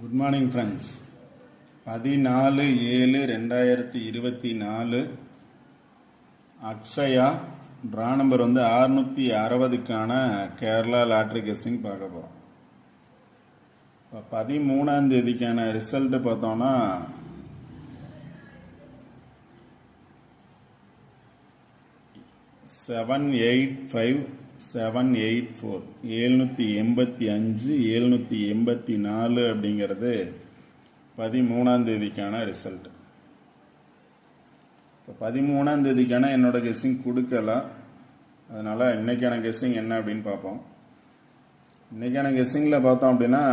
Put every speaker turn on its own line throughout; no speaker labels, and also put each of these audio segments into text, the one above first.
Good morning friends. 14/7/2024 Akshaya draw number 660க்கான Kerala lottery guessing பார்க்க போகிறோம். இப்போ 13ஆம் தேதிக்கான ரிசல்ட்டு பார்த்தோன்னா 785,784 785 784 அப்படிங்கிறது 13ஆம் தேதிக்கான ரிசல்ட். இப்போ 13ஆம் தேதிக்கான என்னோட கெஸ்ஸிங் கொடுக்கல, அதனால் இன்றைக்கான கெஸ்ஸிங் என்ன அப்படின்னு பார்ப்போம். இன்றைக்கான கெஸ்ஸிங்கில் பார்த்தோம் அப்படின்னா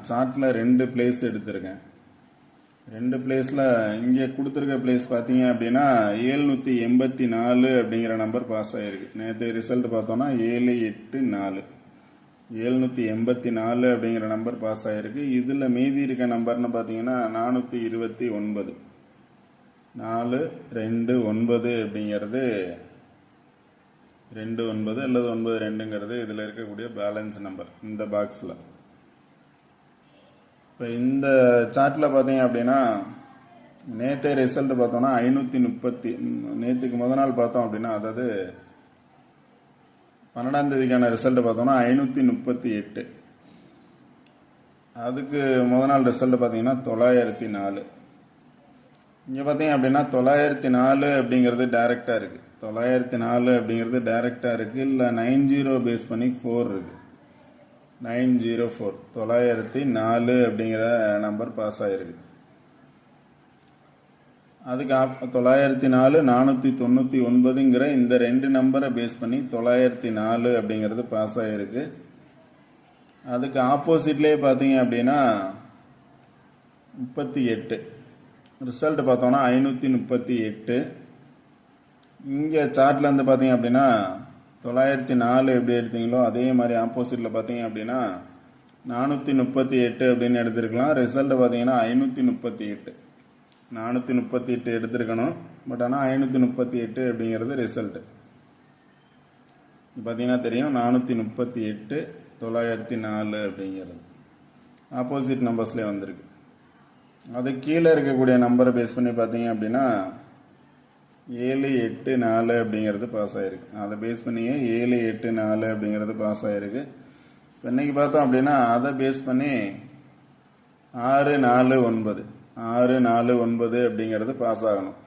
சார்ட்டில் 2 பிளேஸ் எடுத்திருக்கேன். 2 பிளேஸில் இங்கே கொடுத்துருக்க பிளேஸ் பார்த்தீங்க அப்படின்னா 784 அப்படிங்கிற நம்பர் பாஸ் ஆகிருக்கு. நேற்று ரிசல்ட் பார்த்தோன்னா 784 784 அப்படிங்கிற நம்பர் பாஸ் ஆகிருக்கு. இதில் மீதி இருக்க நம்பர்னு பார்த்தீங்கன்னா 429 429 அப்படிங்கிறது 29 அல்லது 92ங்கிறது இதில் இருக்கக்கூடிய பேலன்ஸ் நம்பர் இந்த பாக்ஸில். இப்போ இந்த சார்ட்டில் பார்த்தீங்க அப்படின்னா நேற்று ரிசல்ட் பார்த்தோன்னா 530, நேற்றுக்கு முத நாள் பார்த்தோம் அப்படின்னா, அதாவது 12ஆம் தேதிக்கான ரிசல்ட் பார்த்தோன்னா 538, அதுக்கு முத நாள் ரிசல்ட் பார்த்தீங்கன்னா 904. இங்கே பார்த்தீங்க அப்படின்னா 904 அப்படிங்கிறது டைரெக்டாக இருக்குது. 904 அப்படிங்கிறது டைரெக்டாக இருக்குது. இல்லை 90 பேஸ் பண்ணி 4 இருக்குது. 904 904 அப்படிங்கிற நம்பர் பாஸ் ஆகிருக்கு. அதுக்கு 904 499ங்கிற இந்த 2 நம்பரை பேஸ் பண்ணி 904 அப்படிங்கிறது பாஸ் ஆகிருக்கு. அதுக்கு ஆப்போசிட்லேயே பார்த்தீங்க அப்படின்னா 38 ரிசல்ட் பார்த்தோன்னா 538. இங்கே சார்ட்டில் வந்து பார்த்தீங்க அப்படின்னா 904 எப்படி எடுத்தீங்களோ அதே மாதிரி ஆப்போசிட்டில் பார்த்தீங்க அப்படின்னா 438 அப்படின்னு எடுத்துருக்கலாம். ரிசல்ட் பார்த்தீங்கன்னா 538 438 எடுத்துருக்கணும். பட் ஆனால் 538 அப்படிங்கிறது ரிசல்ட். பார்த்தீங்கன்னா தெரியும் 438 904 அப்படிங்கிறது ஆப்போசிட் நம்பர்ஸ்லேயே வந்திருக்கு. அது கீழே இருக்கக்கூடிய நம்பரை பேஸ் பண்ணி பார்த்தீங்க அப்படின்னா 784 அப்படிங்கிறது பாஸ் ஆகிருக்கு. அதை பேஸ் பண்ணியே 784 அப்படிங்கிறது பாஸ் ஆகிருக்கு. இப்போ இன்றைக்கி பார்த்தோம் அப்படின்னா அதை பேஸ் பண்ணி 649 649 அப்படிங்கிறது பாஸ் ஆகணும்.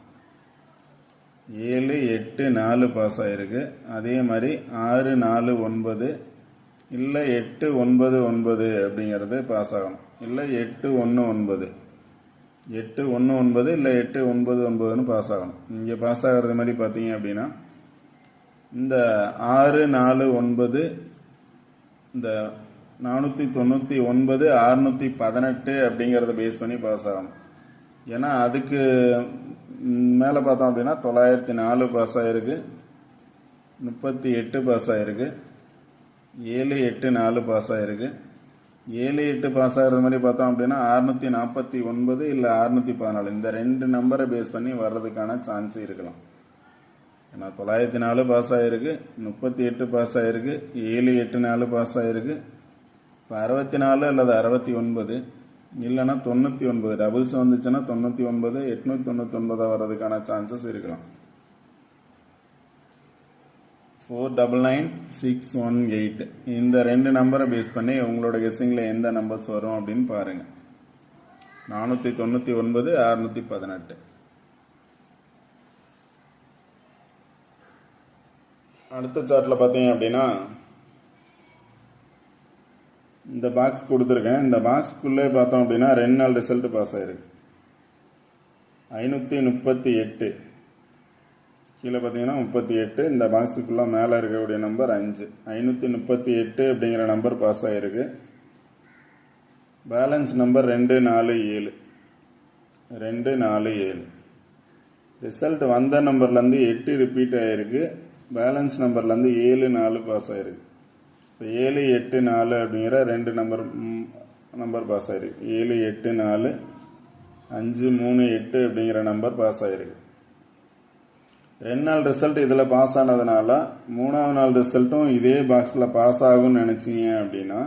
784 பாஸ் ஆகிருக்கு. அதே மாதிரி 649 இல்லை 899 அப்படிங்கிறது பாஸ் ஆகணும். இல்லை 819 819 இல்லை 899ன்னு பாஸ் ஆகணும். இங்கே பாஸ் ஆகிறது மாதிரி பார்த்தீங்க அப்படின்னா இந்த 649 இந்த 499 618 அப்படிங்கிறத பேஸ் பண்ணி பாஸ் ஆகணும். ஏன்னா அதுக்கு மேலே பார்த்தோம் அப்படின்னா 904 பாஸ் ஆகிருக்கு, 38 பாஸ் ஆகிருக்கு, 784 பாஸ் ஆகிருக்கு. 78 பாஸ் ஆகிறது மாதிரி பார்த்தோம் அப்படின்னா 649 இல்லை 614 இந்த 2 நம்பரை பேஸ் பண்ணி வர்றதுக்கான சான்ஸ் இருக்கலாம். ஏன்னா 904 பாஸ் ஆகிருக்கு, 38 பாஸ் ஆகிருக்கு, 784 பாஸ் ஆகிருக்கு. இப்போ 64 அல்லது 69 இல்லைன்னா 99 டபுள்ஸ் வந்துச்சுன்னா 99 899 வர்றதுக்கான சான்சஸ் இருக்கலாம். 499618 இந்த 2 நம்பரை பேஸ் பண்ணி உங்களோட கெஸ்ஸிங்கில் எந்த நம்பர்ஸ் வரும் அப்படின்னு பாருங்கள். 499 618. அடுத்த சார்ட்டில் பார்த்தீங்க அப்படின்னா இந்த பாக்ஸ் கொடுத்துருக்கேன். இந்த பாக்ஸ்க்குள்ளே பார்த்தோம் அப்படின்னா 2 நாள் ரிசல்ட் பாஸ் ஆகிருக்கு. 538 கீழே பார்த்தீங்கன்னா 38. இந்த பாக்ஸுக்குள்ளே மேலே இருக்கக்கூடிய நம்பர் 5 538 அப்படிங்கிற நம்பர் பாஸ் ஆகிருக்கு. Balance number 247 247. ரிசல்ட் வந்த நம்பர்லேருந்து 8 ரிப்பீட் ஆகிருக்கு. பேலன்ஸ் நம்பர்லேருந்து 74 பாஸ் ஆகிருக்கு. இப்போ 784 அப்படிங்கிற 2 நம்பர் பாஸ் ஆகிருக்கு. 784 538 அப்படிங்கிற நம்பர் பாஸ் ஆகிருக்கு. 2 நாள் ரிசல்ட் இதில் பாஸ் ஆனதுனால 3ஆவது நாள் ரிசல்ட்டும் இதே பாக்ஸில் பாஸ் ஆகும்னு நினச்சிங்க அப்படின்னா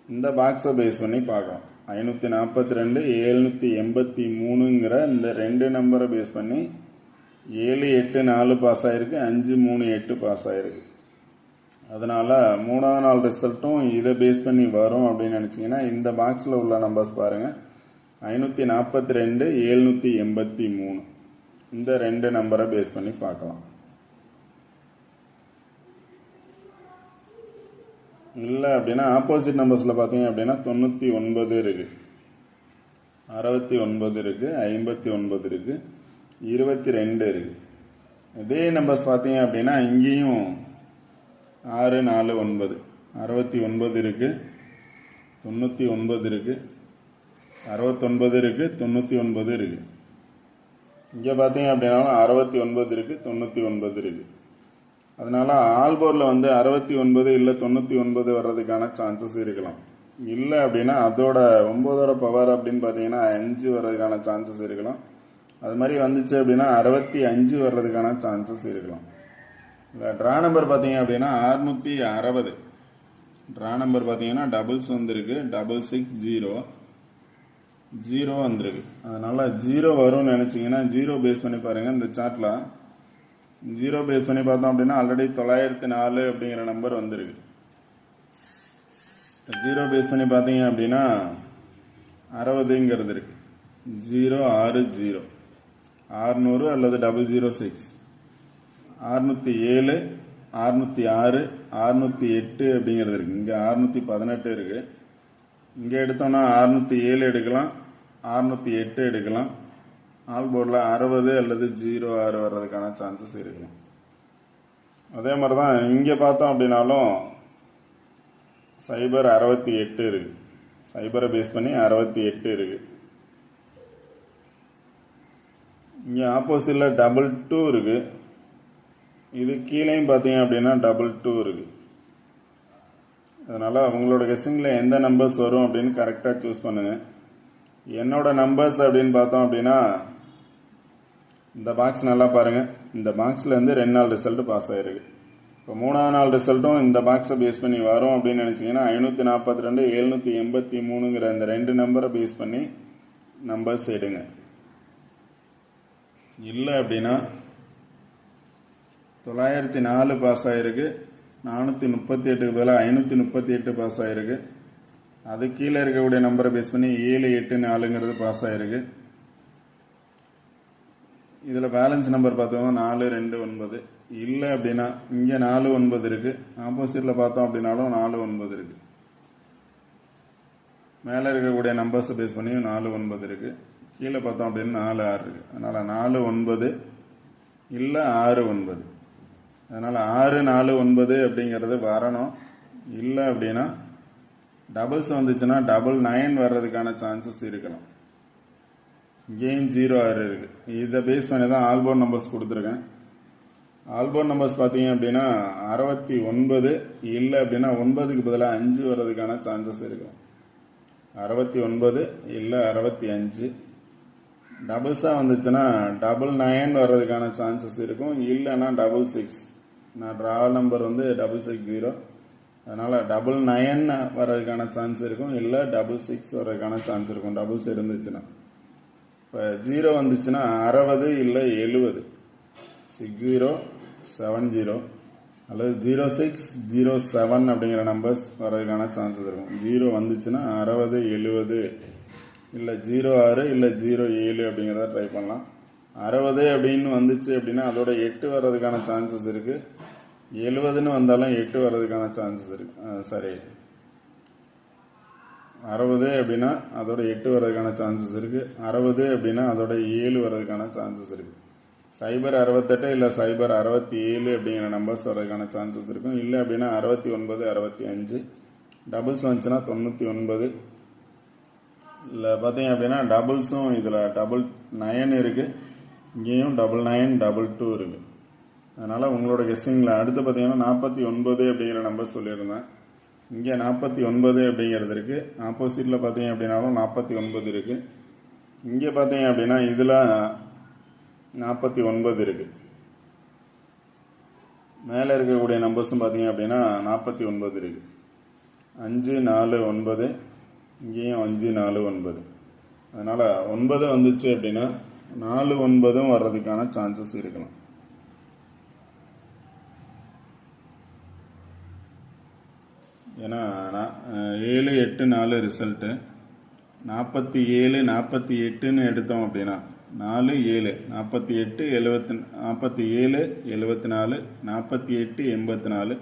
இந்த பாக்ஸை பேஸ் பண்ணி பார்க்கலாம். 542 783ங்கிற இந்த ரெண்டு நம்பரை பேஸ் பண்ணி 7 8 4 பாஸ் ஆகிருக்கு, 5 3 8 பாஸ் ஆகிருக்கு. அதனால் 3ஆவது நாள் ரிசல்ட்டும் இதை பேஸ் பண்ணி வரும் அப்படின்னு நினச்சிங்கன்னா இந்த பாக்ஸில் உள்ள நம்பர்ஸ் பாருங்கள். 542 783 இந்த ரெண்டு நம்பரை பேஸ் பண்ணி பார்க்கலாம். இல்லை அப்படின்னா ஆப்போசிட் நம்பர்ஸில் பார்த்தீங்க அப்படின்னா 99 இருக்குது, 69 இருக்குது, 59 இருக்குது, 22 இருக்குது. இதே நம்பர்ஸ் பார்த்தீங்க அப்படின்னா இங்கேயும் 6 4 9 69 இருக்குது, 99 இருக்குது, 69 இருக்குது, 99 இருக்குது. இங்கே பார்த்தீங்க அப்படின்னாலும் 69 இருக்குது, 99 இருக்குது. அதனால் ஆல்போர்டில் வந்து 69 இல்லை 99 வர்றதுக்கான சான்சஸ் இருக்கலாம். இல்லை அப்படின்னா அதோட 9ஓட பவர் அப்படின்னு பார்த்தீங்கன்னா 5 வர்றதுக்கான சான்சஸ் இருக்கலாம். அது மாதிரி வந்துச்சு அப்படின்னா 65 வர்றதுக்கான சான்சஸ் இருக்கலாம். இல்லை ட்ரா நம்பர் பார்த்தீங்க அப்படின்னா 660 ட்ரா நம்பர் பார்த்தீங்கன்னா டபுள்ஸ் வந்துருக்கு, 660 0 வந்துருக்கு. அதனால் 0 வரும்னு நினச்சிங்கன்னா 0 பேஸ் பண்ணி பாருங்கள். இந்த சார்ட்டில் 0 பேஸ் பண்ணி பார்த்தோம் அப்படின்னா ஆல்ரெடி 904 அப்படிங்கிற நம்பர் வந்துருக்கு. 0 பேஸ் பண்ணி பார்த்தீங்க அப்படின்னா 60ங்கிறது இருக்குது. 060 600 அல்லது 006 607 606 608 அப்படிங்கிறது இருக்குது. இங்கே 618 இருக்குது. இங்கே எடுத்தோம்னா 607 எடுக்கலாம், 608 எடுக்கலாம். ஆல் போர்டில் 60 அல்லது 06 வர்றதுக்கான சான்சஸ் இருக்குது. அதே மாதிரி தான் இங்கே பார்த்தோம் அப்படின்னாலும் 068 இருக்குது. 0 பேஸ் பண்ணி 68 இருக்குது. இங்கே ஆப்போசிட்டில் 22 இருக்குது. இது கீழேயும் பார்த்தீங்க அப்படின்னா 22 இருக்குது. அதனால் அவங்களோட கெஸ்ஸிங்கில் எந்த நம்பர்ஸ் வரும் அப்படின்னு கரெக்டாக சூஸ் பண்ணுங்கள். என்னோட நம்பர்ஸ் அப்படின்னு பார்த்தோம் அப்படின்னா இந்த பாக்ஸ் நல்லா பாருங்கள். இந்த பாக்ஸ்லேருந்து 2 நாள் ரிசல்ட் பாஸ் ஆகிருக்கு. இப்போ 3ஆவது நாள் ரிசல்ட்டும் இந்த பாக்ஸை பேஸ் பண்ணி வரும் அப்படின்னு நினச்சிங்கன்னா 542 783ங்கிற இந்த ரெண்டு நம்பரை பேஸ் பண்ணி நம்பர்ஸ் எடுங்க. இல்லை அப்படின்னா 904 பாஸ் ஆகிருக்கு, 438க்கு பதிலாக 538 பாஸ் ஆகிருக்கு. அது கீழே இருக்கக்கூடிய நம்பரை பேஸ் பண்ணி 7 8 4ங்கிறது பாஸ் ஆகிருக்கு. இதில் பேலன்ஸ் நம்பர் பார்த்தோம்னா 4 2 9. இல்லை அப்படின்னா இங்கே 4 9 இருக்குது. ஆப்போசிட்டில் பார்த்தோம் அப்படின்னாலும் 4 9 இருக்குது. மேலே இருக்கக்கூடிய நம்பர்ஸை பேஸ் பண்ணி 4 9 இருக்குது. கீழே பார்த்தோம் அப்படின்னா 4 6 இருக்குது. அதனால் 4 9 இல்லை 6 9. அதனால் 6 4 9 அப்படிங்கிறது வரணும். இல்லை அப்படின்னா டபுள்ஸ் வந்துச்சுன்னா 999 வர்றதுக்கான சான்சஸ் இருக்கலாம். இங்கேயும் 0 6 இருக்குது. இதை பேஸ் பண்ணி தான் ஆல்போர்ட் நம்பர்ஸ் கொடுத்துருக்கேன். ஆல்போர்ட் நம்பர்ஸ் பார்த்தீங்க அப்படின்னா 69 இல்லை அப்படின்னா 9க்கு பதிலாக 5 வர்றதுக்கான சான்சஸ் இருக்கும். 69 இல்லை 65. டபுள்ஸாக வந்துச்சுன்னா 999 வர்றதுக்கான சான்சஸ் இருக்கும். இல்லைன்னா 66. நான் ட்ரா நம்பர் வந்து 660. அதனால் 999 வர்றதுக்கான சான்ஸ் இருக்கும். இல்லை 66 வர்றதுக்கான சான்ஸ் இருக்கும் டபுள்ஸ் இருந்துச்சுன்னா. இப்போ 0 வந்துச்சுன்னா 60 இல்லை 70, 60 70 அல்லது 0607 அப்படிங்கிற நம்பர்ஸ் வர்றதுக்கான சான்சஸ் இருக்கும். 0 வந்துச்சுன்னா 60 70 இல்லை 06 இல்லை 07 அப்படிங்கிறத ட்ரை பண்ணலாம். 60 அப்படின்னு வந்துச்சு அப்படின்னா அதோட 8 வர்றதுக்கான சான்சஸ் இருக்குது. 70ன்னு வந்தாலும் 8 வர்றதுக்கான சான்சஸ் இருக்குது. சரி, 60 அப்படின்னா அதோட 8 வர்றதுக்கான சான்சஸ் இருக்குது. 60 அப்படின்னா அதோட 7 வர்றதுக்கான சான்சஸ் இருக்குது. 068 இல்லை 067 அப்படிங்கிற நம்பர்ஸ் வர்றதுக்கான சான்சஸ் இருக்கும். இல்லை அப்படின்னா 69 65. டபுள்ஸ் வந்துச்சுன்னா 99. இல்லை பார்த்தீங்க அப்படின்னா டபுள்ஸும் இதில் 999 இருக்குது. இங்கேயும் 999 22 இருக்குது. அதனால் உங்களோட கெஸ்ஸிங்கில் அடுத்து பார்த்தீங்கன்னா 49 அப்படிங்கிற நம்பர் சொல்லியிருந்தேன். இங்கே 49 அப்படிங்கிறது இருக்குது. ஆப்போசிட்டில் பார்த்தீங்க அப்படின்னாலும் 49 இருக்குது. இங்கே பார்த்தீங்க அப்படின்னா இதில் 49 இருக்குது. மேலே இருக்கக்கூடிய நம்பர்ஸும் பார்த்தீங்க அப்படின்னா 49 இருக்குது. 5 4 9 இங்கேயும் 5 4 9. அதனால் 9 வந்துச்சு அப்படின்னா 4 9 வர்றதுக்கான சான்சஸ் இருக்கலாம். ஏன்னா 7 8 4 ரிசல்ட்டு 47 48ன்னு எடுத்தோம் அப்படின்னா 4 7 48 70 47 74 48 84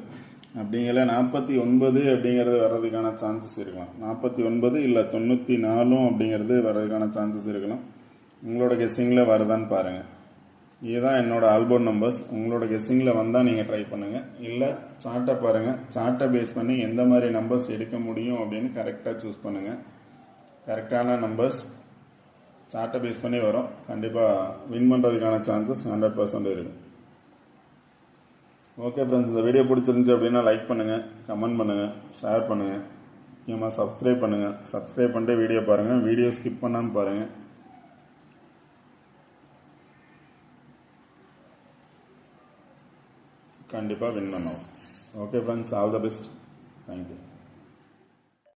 அப்படிங்கிற 49 அப்படிங்கிறது வர்றதுக்கான சான்சஸ் இருக்கலாம். 49 இல்லை 94 அப்படிங்கிறது வர்றதுக்கான சான்சஸ் இருக்கலாம். உங்களோட கெஸ்ஸிங்கில் வருதான்னு பாருங்கள். இதுதான் என்னோட ஆல்போர்ட் நம்பர்ஸ். உங்களோட கெஸ்ஸிங்கில் வந்தால் நீங்கள் ட்ரை பண்ணுங்கள். இல்லை சார்ட்டை பாருங்கள். சார்ட்டை பேஸ் பண்ணி எந்த மாதிரி நம்பர்ஸ் எடுக்க முடியும் அப்படின்னு கரெக்டாக சூஸ் பண்ணுங்கள். கரெக்டான நம்பர்ஸ் சார்ட்டை பேஸ் பண்ணி வரும். கண்டிப்பாக வின் பண்ணுறதுக்கான சான்சஸ் 100% இருக்குது. ஓகே ஃப்ரெண்ட்ஸ், இந்த வீடியோ பிடிச்சிருந்துச்சு அப்படின்னா லைக் பண்ணுங்கள், கமெண்ட் பண்ணுங்கள், ஷேர் பண்ணுங்கள், முக்கியமாக சப்ஸ்கிரைப் பண்ணுங்கள். சப்ஸ்கிரைப் பண்ணிட்டு வீடியோ பாருங்கள். வீடியோ ஸ்கிப் பண்ணாமல் பாருங்கள். கண்டிப்பாக வின் பண்ணுவோம். Okay friends, all the best. Thank you.